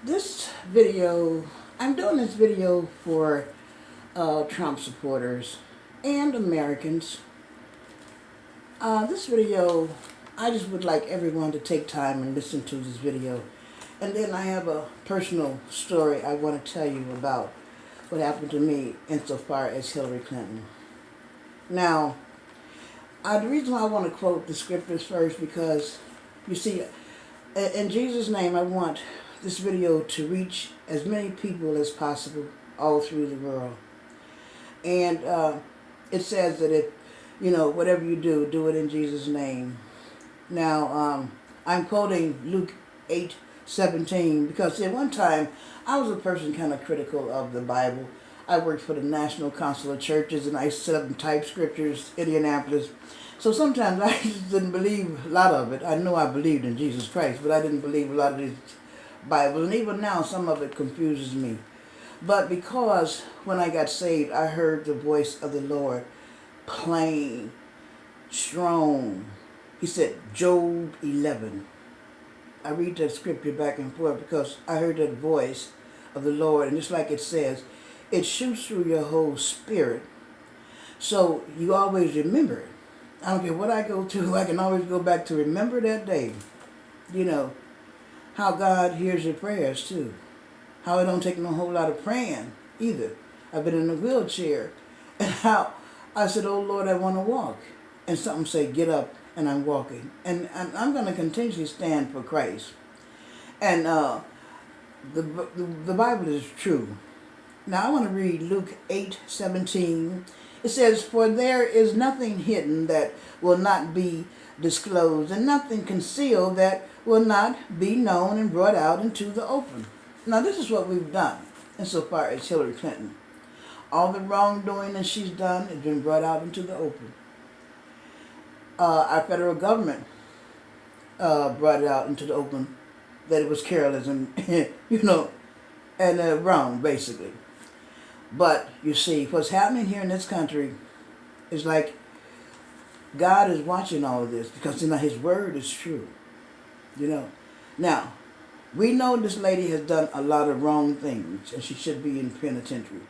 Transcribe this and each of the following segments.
This video, I'm doing this video for Trump supporters and Americans. This video, I just would like everyone to take time and listen to this video. And then I have a personal story I want to tell you about what happened to me insofar as Hillary Clinton. Now, the reason why I want to quote the scriptures first, because you see, in Jesus' name, I want this video to reach as many people as possible all through the world. And it says that if, whatever you do, do it in Jesus' name. Now, I'm quoting Luke 8:17 because at one time I was a person kind of critical of the Bible. I worked for the National Council of Churches and I set up and type scriptures, Indianapolis. So sometimes I just didn't believe a lot of it. I know I believed in Jesus Christ, but I didn't believe a lot of these Bibles. And even now, some of it confuses me. But because when I got saved, I heard the voice of the Lord plain, strong. He said, Job 11. I read that scripture back and forth because I heard that voice of the Lord. And just like it says, it shoots through your whole spirit. So you always remember it. I don't care what I go to, I can always go back to remember that day. How God hears your prayers too. How it don't take no whole lot of praying either. I've been in a wheelchair. And how I said, oh Lord, I want to walk. And something say, get up, and I'm walking. And I'm going to continually stand for Christ. And the Bible is true. Now I want to read Luke 8:17. It says, for there is nothing hidden that will not be disclosed, and nothing concealed that will not be known and brought out into the open. Now this is what we've done insofar as Hillary Clinton. All the wrongdoing that she's done has been brought out into the open. Our federal government brought it out into the open that it was careless and, and wrong, basically. But you see, what's happening here in this country is like God is watching all of this because His word is true. Now, we know this lady has done a lot of wrong things and she should be in penitentiary.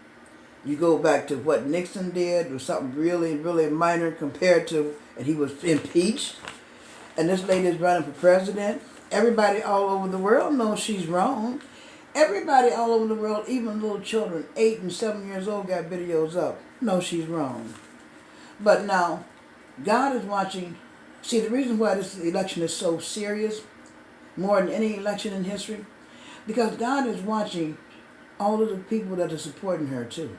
You go back to what Nixon did, was something really, really minor compared to, and he was impeached. And this lady is running for president. Everybody all over the world knows she's wrong. Everybody all over the world, even little children, 8 and 7 years old, got videos up. No, she's wrong. But now, God is watching. See, the reason why this election is so serious, more than any election in history, because God is watching all of the people that are supporting her too.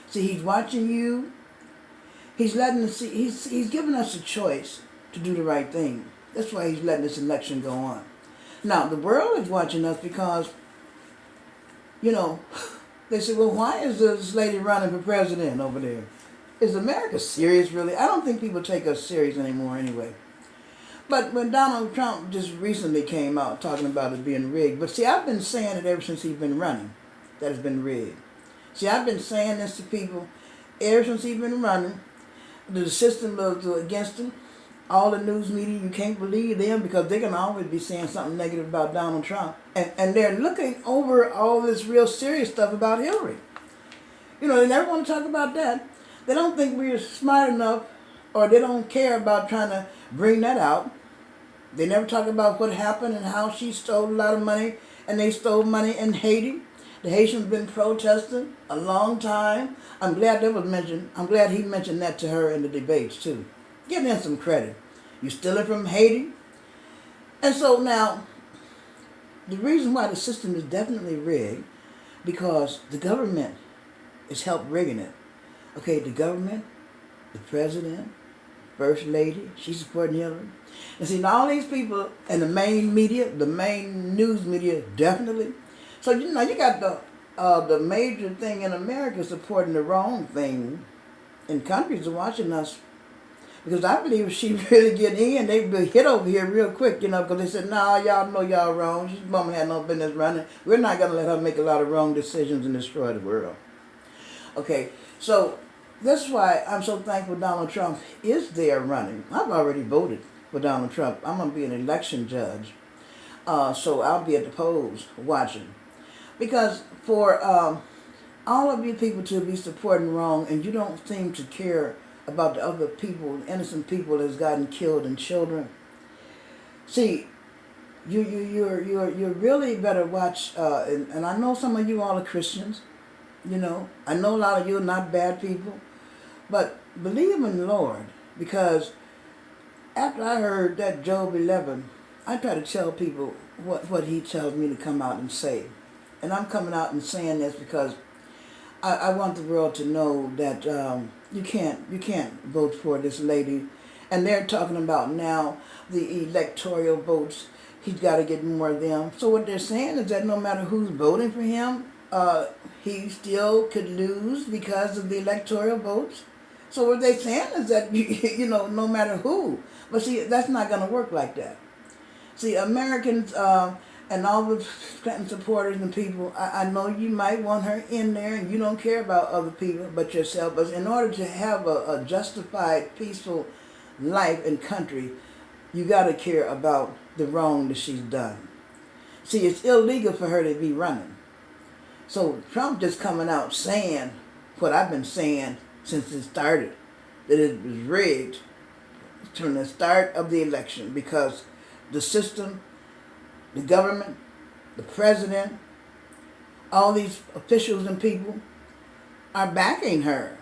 See, He's watching you. He's letting us see. He's giving us a choice to do the right thing. That's why He's letting this election go on. Now, the world is watching us because, they say, well, why is this lady running for president over there? Is America serious, really? I don't think people take us serious anymore anyway. But when Donald Trump just recently came out talking about it being rigged, but see, I've been saying it ever since he's been running, that it's been rigged. See, I've been saying this to people ever since he's been running. The system was against him. All the news media, you can't believe them because they can always be saying something negative about Donald Trump. And they're looking over all this real serious stuff about Hillary. They never want to talk about that. They don't think we're smart enough, or they don't care about trying to bring that out. They never talk about what happened and how she stole a lot of money, and they stole money in Haiti. The Haitians been protesting a long time. I'm glad that was mentioned. I'm glad he mentioned that to her in the debates too. Give them some credit. You stealing from Haiti? And so now, the reason why the system is definitely rigged, because the government is help rigging it. Okay, the government, the president, first lady, she's supporting Hillary. And see, all these people and the main media, the main news media, definitely. So, you got the major thing in America supporting the wrong thing, and countries are watching us. Because I believe if she really get in, they'd be hit over here real quick, because they said, no, y'all know y'all wrong. This woman had no business running. We're not going to let her make a lot of wrong decisions and destroy the world. Okay, so that's why I'm so thankful Donald Trump is there running. I've already voted for Donald Trump. I'm going to be an election judge. So I'll be at the polls watching. Because for all of you people to be supporting wrong and you don't seem to care about the other people, innocent people that's gotten killed and children. See, you really better watch. And I know some of you all are Christians. I know a lot of you are not bad people, but believe in the Lord, because after I heard that Job 11, I try to tell people what he tells me to come out and say. And I'm coming out and saying this because I want the world to know that you can't vote for this lady. And they're talking about now the electoral votes. He's got to get more of them. So what they're saying is that no matter who's voting for him, he still could lose because of the electoral votes. So what they're saying is that, no matter who. But see, that's not going to work like that. See, Americans and all the Clinton supporters and people, I know you might want her in there and you don't care about other people but yourself. But in order to have a justified, peaceful life and country, you got to care about the wrong that she's done. See, it's illegal for her to be running. So Trump just coming out saying what I've been saying since it started, that it was rigged from the start of the election because the system, the government, the president, all these officials and people are backing her.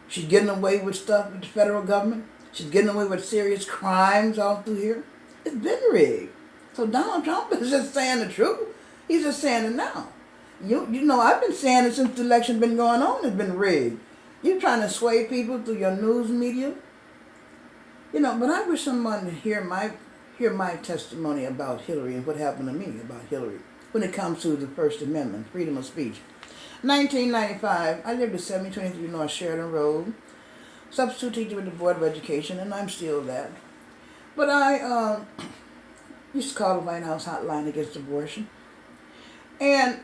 She's getting away with stuff with the federal government. She's getting away with serious crimes all through here. It's been rigged. So Donald Trump is just saying the truth. He's just saying it now. I've been saying it since the election been going on. It's been rigged. You're trying to sway people through your news media. But I wish someone would hear my testimony about Hillary and what happened to me about Hillary when it comes to the First Amendment, freedom of speech. 1995, I lived at 7023 North Sheridan Road, substitute teacher with the Board of Education, and I'm still that. But I used to call the White House hotline against abortion. And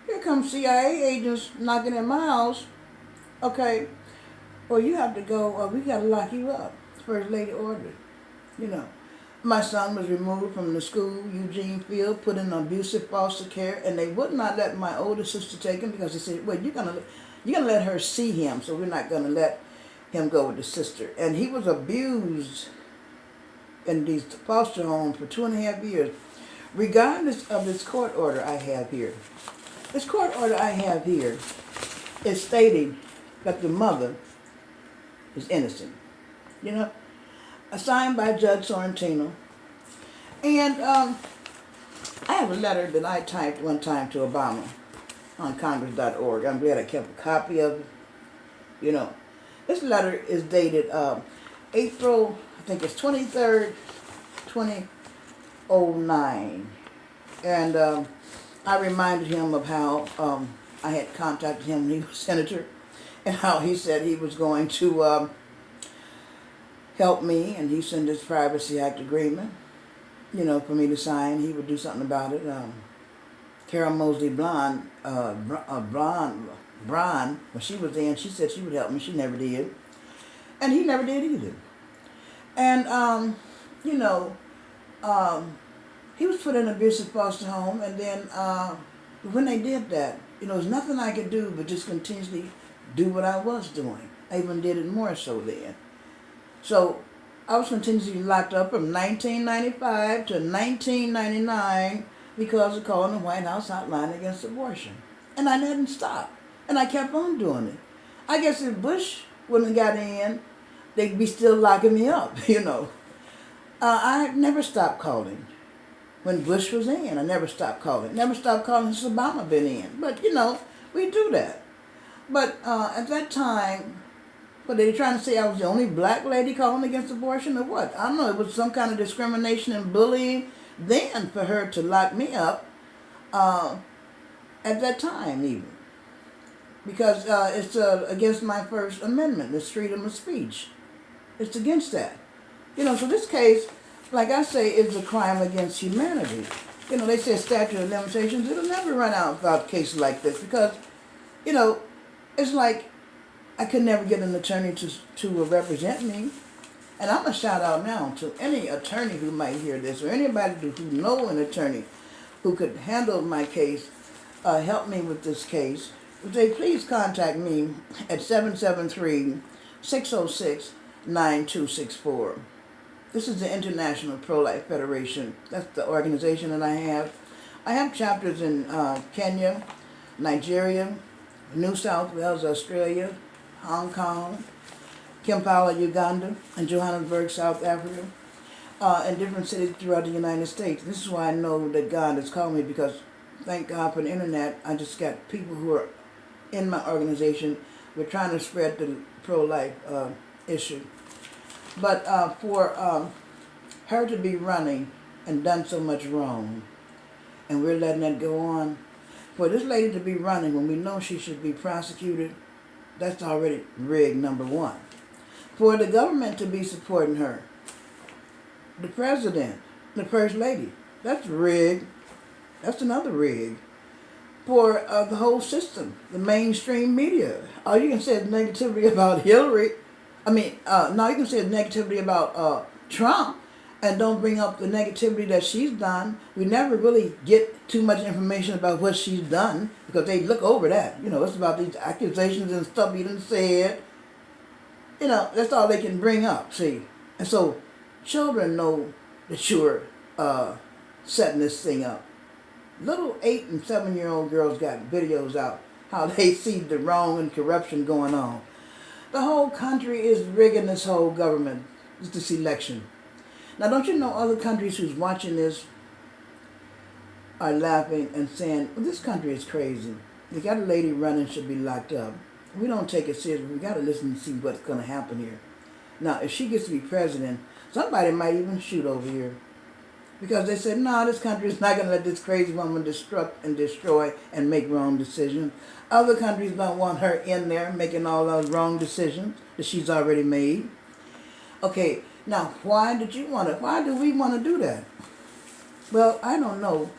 here comes CIA agents knocking at my house. Okay, well, you have to go, we got to lock you up. First Lady ordered. My son was removed from the school, Eugene Field, put in abusive foster care, and they would not let my older sister take him because they said, well, you're gonna let her see him, so we're not gonna let him go with the sister. And he was abused in these foster homes for 2.5 years, regardless of this court order I have here. This court order I have here is stating that the mother is innocent. Signed by Judge Sorrentino. And I have a letter that I typed one time to Obama on Congress.org. I'm glad I kept a copy of it. This letter is dated April, I think it's 23rd, 2009. And I reminded him of how I had contacted him when he was senator and how he said he was going to help me, and he sent his Privacy Act agreement, for me to sign. He would do something about it. Carol Mosley Braun, when she was in, she said she would help me. She never did. And he never did either. And, he was put in an abusive foster home, and then when they did that, there's nothing I could do but just continuously do what I was doing. I even did it more so then. So I was continuously locked up from 1995 to 1999 because of calling the White House hotline against abortion. And I didn't stop. And I kept on doing it. I guess if Bush wouldn't have got in, they'd be still locking me up, I never stopped calling. When Bush was in, I never stopped calling. Never stopped calling since Obama been in. But, we do that. But at that time, but they trying to say I was the only black lady calling against abortion or what? I don't know. It was some kind of discrimination and bullying then for her to lock me up at that time even. Because it's against my First Amendment, this freedom of speech. It's against that. So this case, like I say, is a crime against humanity. They say statute of limitations. It'll never run out without cases like this because, it's like I could never get an attorney to represent me. And I'm going to shout out now to any attorney who might hear this, or anybody who know an attorney who could handle my case, help me with this case. Would they please contact me at 773-606-9264. This is the International Pro-Life Federation. That's the organization that I have. I have chapters in Kenya, Nigeria, New South Wales, Australia, Hong Kong, Kampala, Uganda, and Johannesburg, South Africa, and different cities throughout the United States. This is why I know that God has called me, because thank God for the internet. I just got people who are in my organization. We're trying to spread the pro-life issue. But for her to be running and done so much wrong, and we're letting that go on, for this lady to be running when we know she should be prosecuted, that's already rigged, number one. For the government to be supporting her, the president, the first lady, that's rigged. That's another rig. For the whole system, the mainstream media. All you can say is negativity about Hillary. Now you can say negativity about Trump, and don't bring up the negativity that she's done. We never really get too much information about what she's done, because they look over that. It's about these accusations and stuff you done said. That's all they can bring up, see. And so children know that you're setting this thing up. Little 8 and 7-year-old girls got videos out how they see the wrong and corruption going on. The whole country is rigging this whole government, this election. Now, don't you know other countries who's watching this are laughing and saying, well, this country is crazy. They got a lady running, should be locked up. We don't take it seriously. We got to listen and see what's going to happen here. Now, if she gets to be president, somebody might even shoot over here. Because they said, no, this country is not going to let this crazy woman destruct and destroy and make wrong decisions. Other countries don't want her in there making all those wrong decisions that she's already made. Okay, now, why do we want to do that? Well, I don't know.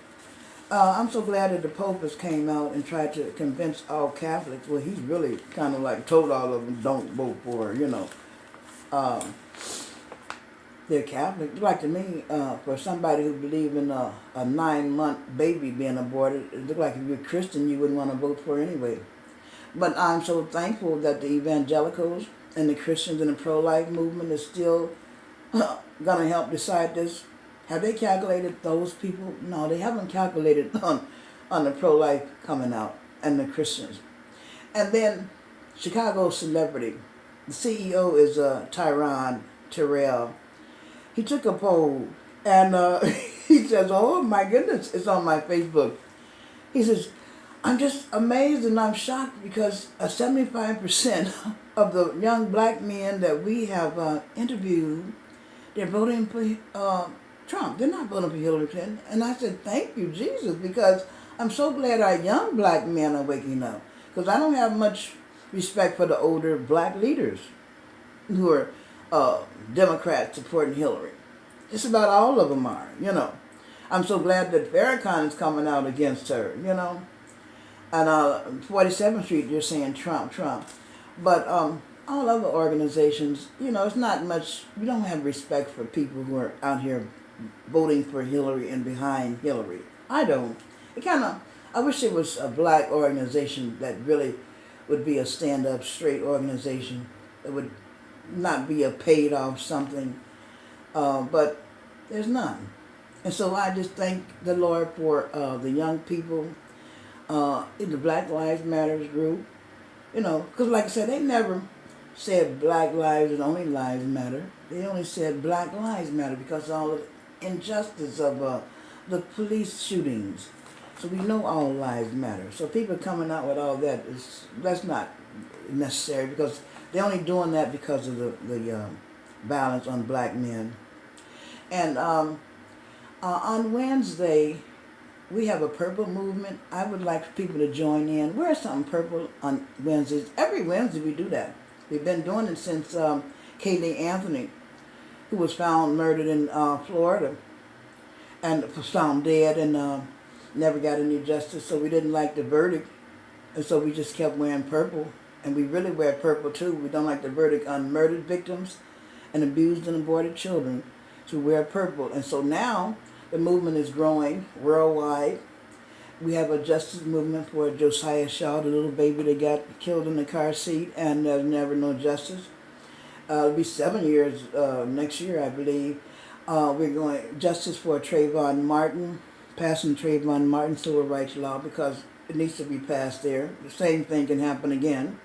I'm so glad that the Pope has came out and tried to convince all Catholics. Well, he's really kind of like told all of them, don't vote for her, They're Catholic. Like to me, for somebody who believes in a 9-month baby being aborted, it looked like if you're a Christian, you wouldn't want to vote for her anyway. But I'm so thankful that the evangelicals and the Christians in the pro-life movement is still going to help decide this. Have they calculated those people? No, they haven't calculated on the pro-life coming out and the Christians. And then Chicago celebrity. The CEO is Tyrone Terrell. He took a poll and he says, oh my goodness, it's on my Facebook. He says, I'm just amazed and I'm shocked because 75% of the young black men that we have interviewed, they're voting for Trump. They're not voting for Hillary Clinton. And I said, thank you, Jesus, because I'm so glad our young black men are waking up. Because I don't have much respect for the older black leaders who are Democrats supporting Hillary. Just about all of them are, I'm so glad that Farrakhan is coming out against her, And 47th Street, you're saying Trump. But all other organizations, it's not much, we don't have respect for people who are out here voting for Hillary and behind Hillary. I don't. I wish it was a black organization that really would be a stand-up, straight organization that would not be a paid-off something. But there's none. And so I just thank the Lord for the young people in the Black Lives Matters group. Because like I said, they never said Black Lives and only lives matter. They only said Black Lives Matter because of all the injustice of the police shootings. So we know all lives matter. So people coming out with all that, that's not necessary, because they're only doing that because of the violence on black men. And on Wednesday, we have a purple movement. I would like for people to join in. Wear something purple on Wednesdays. Every Wednesday we do that. We've been doing it since Kaylee Anthony, who was found murdered in Florida and was found dead and never got any justice. So we didn't like the verdict. And so we just kept wearing purple. And we really wear purple too. We don't like the verdict on murdered victims. and abused and aborted children to wear purple. And so now the movement is growing worldwide. We have a justice movement for Josiah Shaw, the little baby that got killed in the car seat, and there's never no justice. It'll be 7 years next year, I believe. We're going justice for Trayvon Martin, passing Trayvon Martin civil rights law because it needs to be passed there. The same thing can happen again.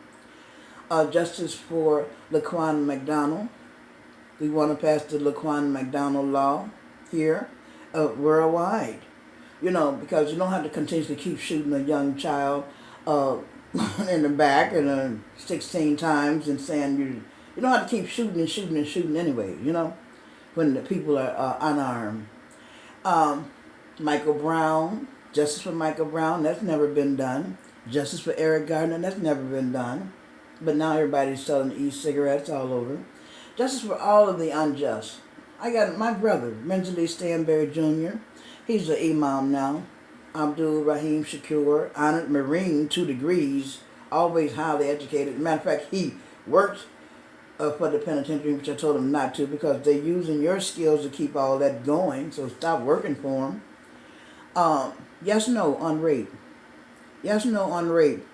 Justice for Laquan McDonald. We want to pass the Laquan McDonald law here worldwide. You know, because you don't have to continuously keep shooting a young child in the back and 16 times and saying you don't have to keep shooting and shooting and shooting anyway, you know, when the people are unarmed. Michael Brown, justice for Michael Brown, that's never been done. Justice for Eric Gardner, that's never been done. But now everybody's selling e-cigarettes all over. Justice for all of the unjust. I got my brother, Menzies Stanberry Jr., he's an imam now. Abdul Rahim Shakur, honored Marine, 2 degrees, always highly educated. Matter of fact, he worked for the penitentiary, which I told him not to because they're using your skills to keep all that going, so stop working for them. Yes, no on rape. Yes, no on rape.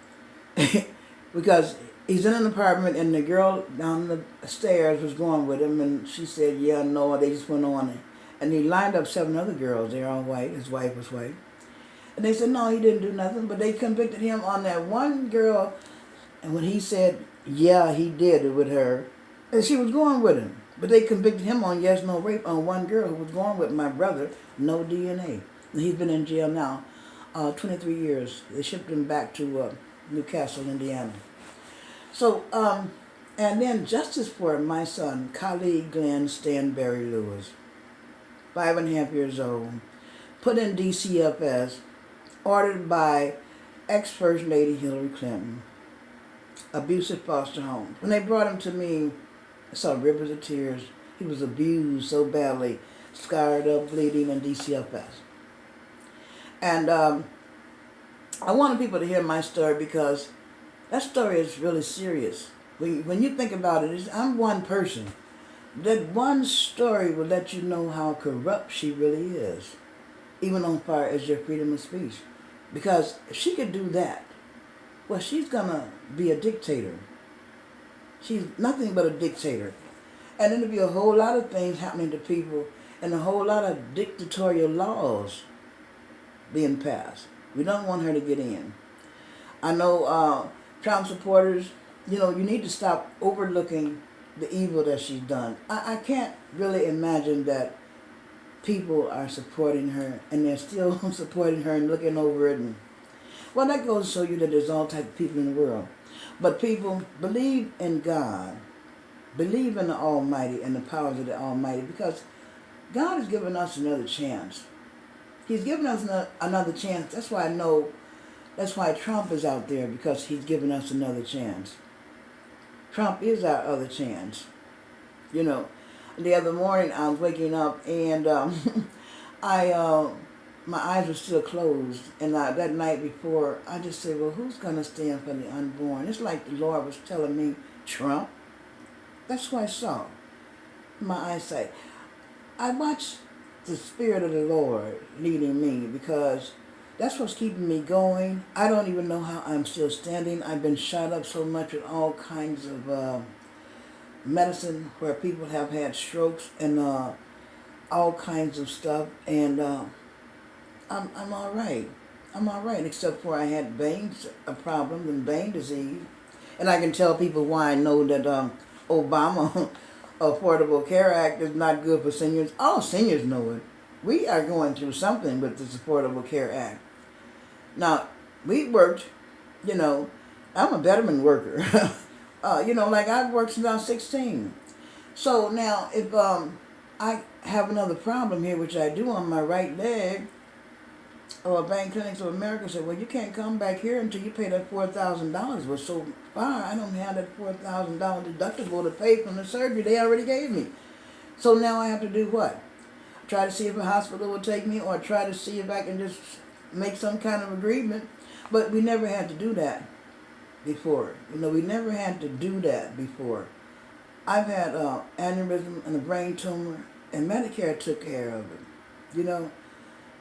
Because he's in an apartment and the girl down the stairs was going with him and she said, yeah, no, they just went on it. And he lined up 7 other girls, they're all white, his wife was white. And they said, no, he didn't do nothing, but they convicted him on that one girl. And when he said, yeah, he did it with her, and she was going with him. But they convicted him on yes, no rape on one girl who was going with my brother, no DNA. And he's been in jail now, 23 years. They shipped him back to Newcastle, Indiana. So, and then justice for my son, Khalid Glenn Stanberry Lewis, 5.5 years old, put in DCFS, ordered by ex-First Lady Hillary Clinton, abusive foster homes. When they brought him to me, I saw rivers of tears. He was abused so badly, scarred up, bleeding in DCFS. And I wanted people to hear my story because that story is really serious. When you think about it, I'm one person. That one story will let you know how corrupt she really is, even on far as your freedom of speech. Because if she could do that, well, she's going to be a dictator. She's nothing but a dictator. And then there'll be a whole lot of things happening to people and a whole lot of dictatorial laws being passed. We don't want her to get in. I know Trump supporters, you know, you need to stop overlooking the evil that she's done. I can't really imagine that people are supporting her and they're still supporting her and looking over it. And, well, that goes to show you that there's all types of people in the world. But people, believe in God. Believe in the Almighty and the powers of the Almighty because God has given us another chance. He's given us another chance. That's why I know, that's why Trump is out there, because he's given us another chance. Trump is our other chance. You know, the other morning I was waking up and my eyes were still closed. And that night before, I just said, well, who's going to stand for the unborn? It's like the Lord was telling me, Trump. That's what I saw. My eyesight. I watched the Spirit of the Lord leading me because that's what's keeping me going. I don't even know how I'm still standing. I've been shot up so much with all kinds of medicine where people have had strokes and all kinds of stuff. And I'm all right. I'm all right, except for I had veins problems and vein disease. And I can tell people why I know that Obama Affordable Care Act is not good for seniors. All seniors know it. We are going through something with this Affordable Care Act. Now, we worked, you know, I'm a veteran worker. You know, like I've worked since I was 16. So now, if I have another problem here, which I do on my right leg, or Bank Clinics of America said, well, you can't come back here until you pay that $4,000. Well, so far, I don't have that $4,000 deductible to pay from the surgery they already gave me. So now I have to do what? Try to see if a hospital will take me, or try to see if I can just make some kind of agreement. But we never had to do that before. You know, we never had to do that before. I've had aneurysm and a brain tumor, and Medicare took care of it. You know,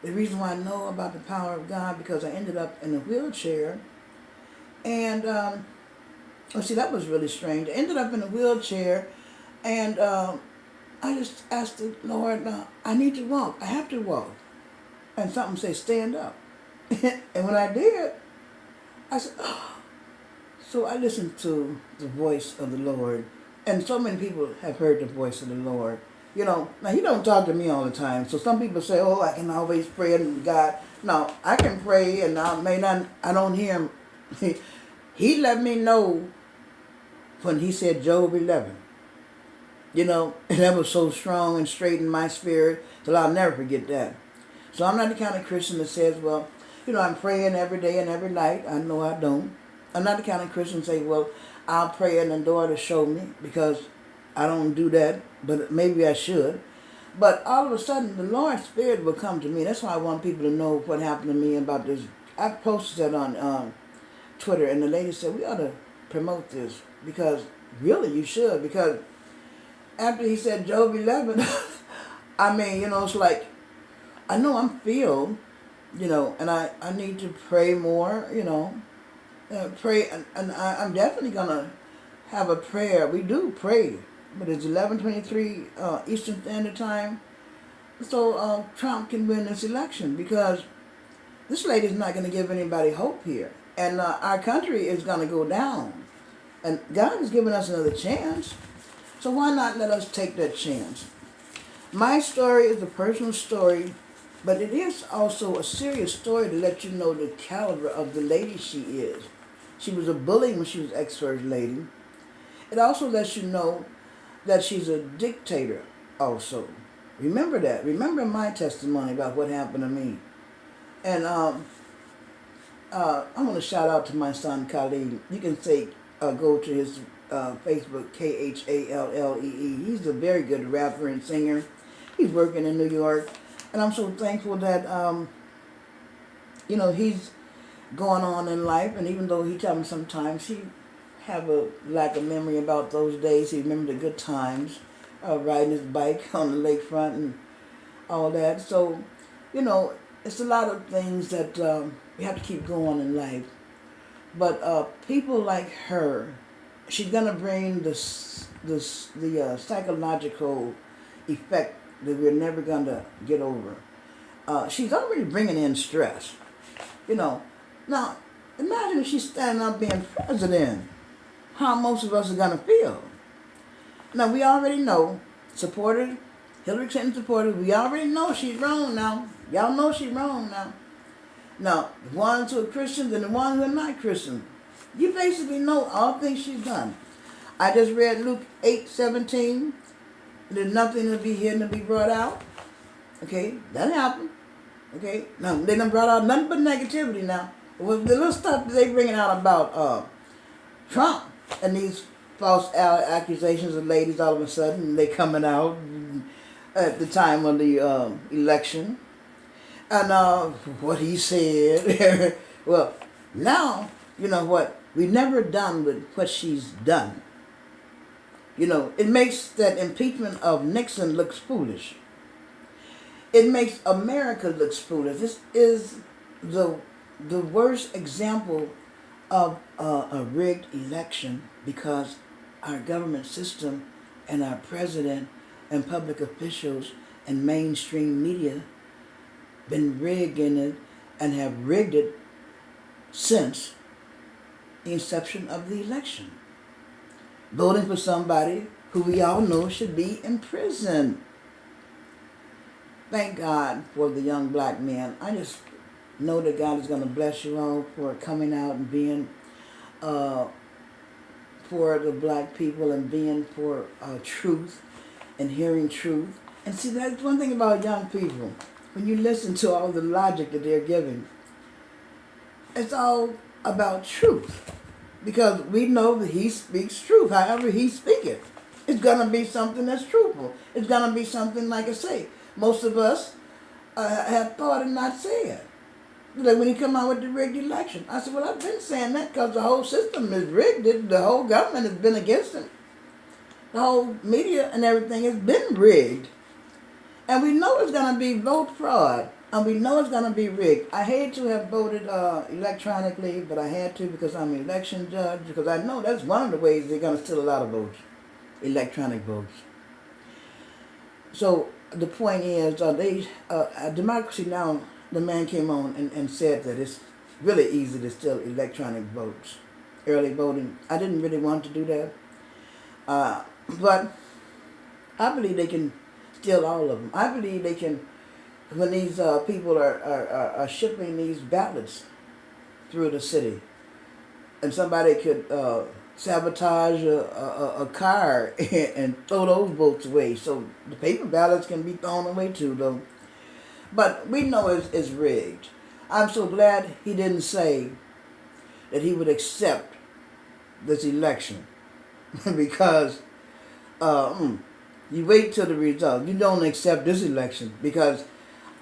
the reason why I know about the power of God, because I ended up in a wheelchair, and see, that was really strange. I ended up in a wheelchair, and I just asked the Lord, I need to walk. I have to walk. And something said, stand up. And when I did, I said, oh. So I listened to the voice of the Lord. And so many people have heard the voice of the Lord. You know, now he don't talk to me all the time. So some people say, oh, I can always pray to God. No, I can pray and I don't hear him. He let me know when he said Job 11. You know, and that was so strong and straight in my spirit that I'll never forget that. So I'm not the kind of Christian that says, well, you know, I'm praying every day and every night. I know I don't. I'm not the kind of Christian that say, well, I'll pray and the Lord will show me, because I don't do that, but maybe I should. But all of a sudden, the Lord's Spirit will come to me. That's why I want people to know what happened to me about this. I posted that on Twitter, and the lady said, we ought to promote this, because really you should, because after he said Job 11, I mean, you know, it's like, I know I'm filled, you know, and I need to pray more, you know, pray, and I'm definitely going to have a prayer. We do pray, but it's 11:23 Eastern Standard Time, so Trump can win this election, because this lady's not going to give anybody hope here, and our country is going to go down, and God has given us another chance. So why not let us take that chance? My story is a personal story, but it is also a serious story to let you know the caliber of the lady she is. She was a bully when she was ex-first lady. It also lets you know that she's a dictator also. Remember that. Remember my testimony about what happened to me. And I want to shout out to my son Khalid. You can say, go to his Facebook, Khallee. He's a very good rapper and singer. He's working in New York, and I'm so thankful that you know, he's going on in life. And even though he tells me sometimes he have a lack of memory about those days, he remembered the good times, riding his bike on the lakefront and all that. So, you know, it's a lot of things that we have to keep going in life. But people like her, she's gonna bring the psychological effect that we're never gonna get over. She's already bringing in stress, you know. Now, imagine if she's standing up being president. How most of us are gonna feel. Now, we already know supporters, Hillary Clinton supporters. We already know she's wrong now. Y'all know she's wrong now. Now, the ones who are Christians and the ones who are not Christians, you basically know all things she's done. I just read Luke 8:17. There's nothing to be hidden to be brought out. Okay, that happened. Okay, now they done brought out nothing but negativity now. With the little stuff that they bringing out about Trump and these false accusations of ladies, all of a sudden they coming out at the time of the election. And what he said. Well, now, you know what? We've never done with what she's done. You know, it makes that impeachment of Nixon look foolish. It makes America look foolish. This is the worst example of a rigged election, because our government system and our president and public officials and mainstream media been rigging it and have rigged it since the inception of the election. Voting for somebody who we all know should be in prison. Thank God for the young black men. I just know that God is going to bless you all for coming out and being for the black people and being for truth and hearing truth. And see, that's one thing about young people. When you listen to all the logic that they're giving, it's all about truth. Because we know that he speaks truth. However he speaketh, it's going to be something that's truthful. It's going to be something, like I say, most of us have thought and not said. Like when he come out with the rigged election. I said, well, I've been saying that because the whole system is rigged. The whole government has been against him. The whole media and everything has been rigged. And we know it's going to be vote fraud. And we know it's going to be rigged. I hate to have voted electronically, but I had to because I'm an election judge. Because I know that's one of the ways they're going to steal a lot of votes. Electronic votes. So the point is, Democracy Now!, the man came on and said that it's really easy to steal electronic votes. Early voting. I didn't really want to do that. But I believe they can steal all of them. I believe they can, when these people are shipping these ballots through the city, and somebody could sabotage a car and throw those votes away. So the paper ballots can be thrown away too, though. But we know it's rigged. I'm so glad he didn't say that he would accept this election because you wait till the result. You don't accept this election because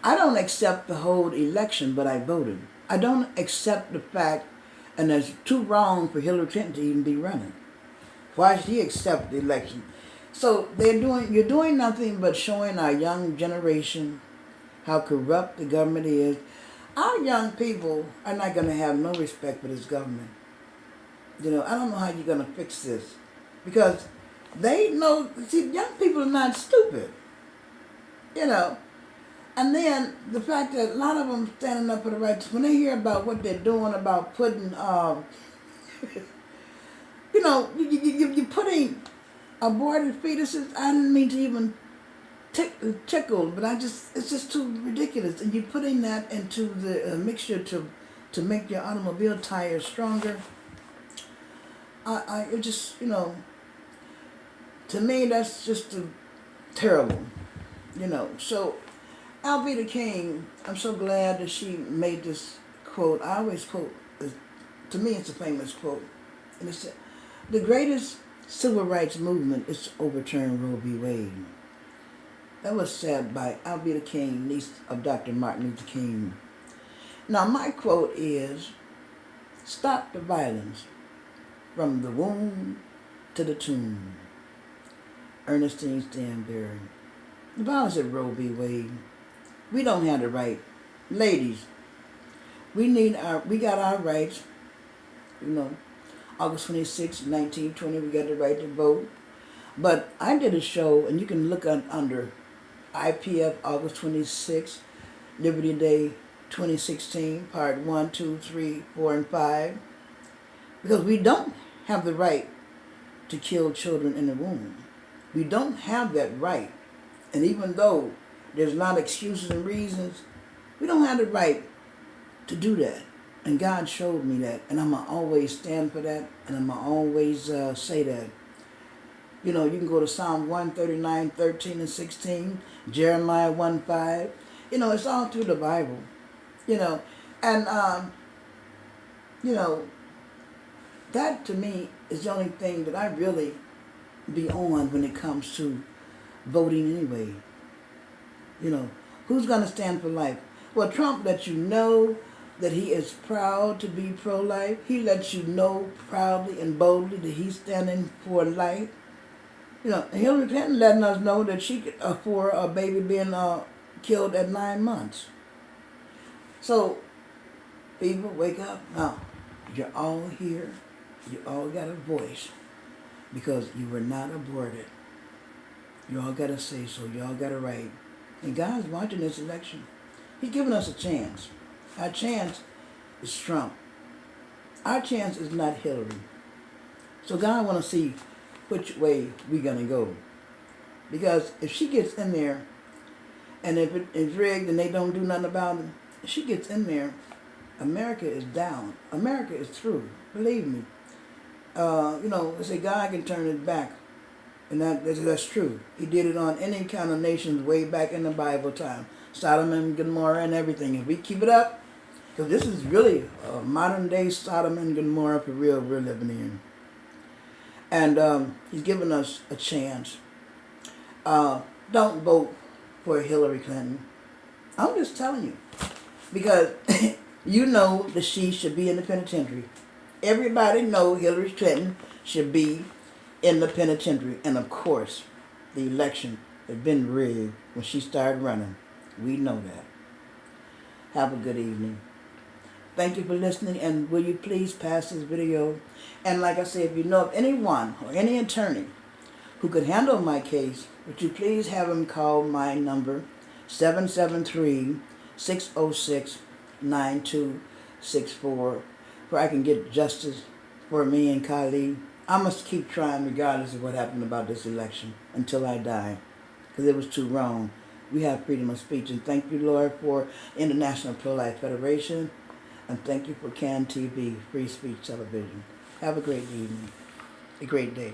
I don't accept the whole election, but I voted. I don't accept the fact, and it's too wrong for Hillary Clinton to even be running. Why should he accept the election? So you're doing nothing but showing our young generation how corrupt the government is. Our young people are not going to have no respect for this government. I don't know how you're going to fix this. Because they know, see, young people are not stupid. And then the fact that a lot of them standing up for the rights, when they hear about what they're doing about putting, you're putting aborted fetuses, I didn't mean to even tickle, but it's just too ridiculous. And you're putting that into the mixture to make your automobile tires stronger. It just, to me, that's just terrible, So, Alveda King, I'm so glad that she made this quote. I always quote, to me it's a famous quote. And it said, the greatest civil rights movement is to overturn Roe v. Wade. That was said by Alveda King, niece of Dr. Martin Luther King. Now my quote is, stop the violence from the womb to the tomb. Ernestine Stanberry. The violence at Roe v. Wade. We don't have the right. Ladies, we got our rights. August 26, 1920, we got the right to vote. But I did a show, and you can look under IPF August 26, Liberty Day 2016, part 1, 2, 3, 4, and 5. Because we don't have the right to kill children in the womb. We don't have that right. And even though there's a lot of excuses and reasons, we don't have the right to do that. And God showed me that. And I'm going to always stand for that. And I'm going to always say that. You can go to Psalm 139, 13 and 16, Jeremiah 1:5. It's all through the Bible. And, that to me is the only thing that I really be on when it comes to voting anyway. Who's going to stand for life? Well, Trump lets you know that he is proud to be pro-life. He lets you know proudly and boldly that he's standing for life. Hillary Clinton letting us know that she could for a baby being killed at 9 months. So, people, wake up. Now, you're all here. You all got a voice because you were not aborted. You all got to say so. You all got a right. And God's watching this election. He's giving us a chance. Our chance is Trump. Our chance is not Hillary. So God want to see which way we're going to go. Because if she gets in there, and if it is rigged and they don't do nothing about it, if she gets in there, America is down. America is through. Believe me. They say God can turn his back. And that's true. He did it on any kind of nations way back in the Bible time. Sodom and Gomorrah and everything. If we keep it up, because this is really a modern day Sodom and Gomorrah for real we're living in. And he's given us a chance. Don't vote for Hillary Clinton. I'm just telling you. Because you know that she should be in the penitentiary. Everybody know Hillary Clinton should be in the penitentiary. And of course, the election had been rigged when she started running. We know that. Have a good evening. Thank you for listening, and will you please pass this video? And like I said, if you know of anyone or any attorney who could handle my case, would you please have them call my number, 773-606-9264, where I can get justice for me and Kylie. I must keep trying regardless of what happened about this election until I die, because it was too wrong. We have freedom of speech, and thank you, Lord, for International Pro-Life Federation, and thank you for CAN TV, Free Speech Television. Have a great evening, a great day.